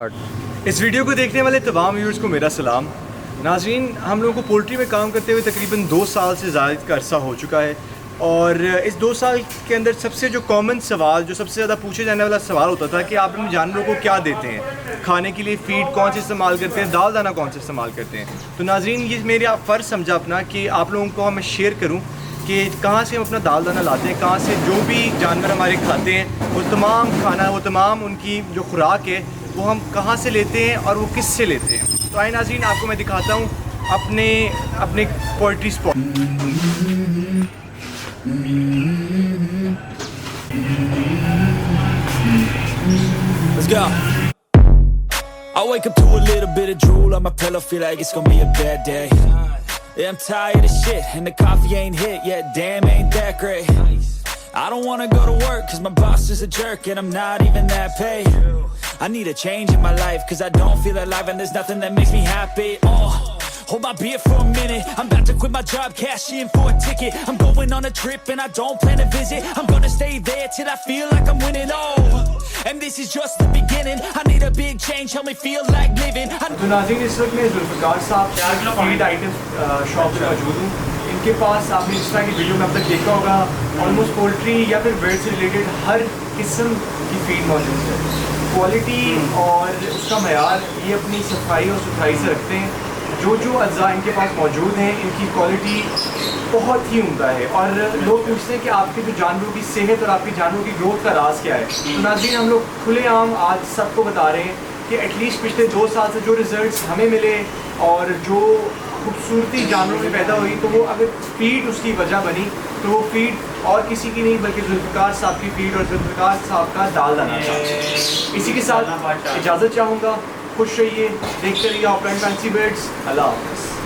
इस वीडियो को देखने वाले तमाम व्यूअर्स को मेरा सलाम। नाज़रीन, हम लोगों को पोल्ट्री में काम करते हुए तकरीबन 2 साल से ज़्यादा का अरसा हो चुका है और इस 2 साल के अंदर सबसे जो कॉमन सवाल, जो सबसे ज़्यादा पूछे जाने वाला सवाल होता था कि आप अपने जानवरों को क्या देते हैं, खाने के लिए फ़ीड कौन सी इस्तेमाल करते हैं, दाल दाना कौन सा इस्तेमाल करते हैं। तो नाज़रीन, ये मेरा फ़र्ज़ समझा अपना कि आप लोगों को मैं शेयर करूँ कि कहाँ से हम अपना दाल दाना लाते हैं, कहाँ से जो भी जानवर हमारे खाते हैं वो तमाम खाना, वो तमाम उनकी जो खुराक है वो हम कहाँ से लेते हैं और वो किस से लेते हैं। तो आए नाज़रीन, आपको मैं दिखाता हूँ अपने poultry spot. Let's go. I wake up to a little bit of drool on my pillow, feel like it's gonna be a bad day. Yeah, I'm tired of shit and the coffee ain't hit yet, damn ain't that great. I don't wanna go to work cause my boss is a jerk and I'm not even that paid. I need a change in my life cause I don't feel alive and there's nothing that makes me happy. Hold my beer for a minute, I'm about to quit my job, cash in for a ticket. I'm going on a trip and I don't plan to visit. I'm gonna stay there till I feel like I'm winning, and this is just the beginning. I need a big change, help me feel like living. तो नाज़रीन, इस वक्त मैं जुल्फ़िकार साहब feed item shop पर मौजूद हूँ। इनके पास आपने इस तरह की वीडियो में अब तक देखा होगा, ऑलमोस्ट पोल्ट्री या फिर बर्ड से रिलेटेड हर किस्म की फीड मौजूद है। क्वालिटी और उसका मयार ये अपनी सफाई और सुथराई से रखते हैं। जो अज्जा इनके पास मौजूद हैं, इनकी क्वालिटी बहुत ही उम्दा है। और लोग पूछते हैं कि आपके जो जानवरों की सेहत और आपके जानवरों की ग्रोथ का राज क्या है। तो नाज़रीन, हम लोग खुलेआम आज सबको बता रहे हैं कि एटलीस्ट पिछले 2 साल से जो रिज़ल्ट्स हमें मिले और जो खूबसूरती जानवरों में पैदा हुई, तो वो अगर फीड उसकी वजह बनी तो वो फीड और किसी की नहीं बल्कि जुल्फ़िकार साहब की फीड और जुल्फ़िकार साहब का दाल दाना था। इसी के साथ इजाज़त चाहूँगा। खुश रहिए, देखते रहिए ऑपरेशन फैंसी बर्ड्स। अल्लाह हाफ़िज़।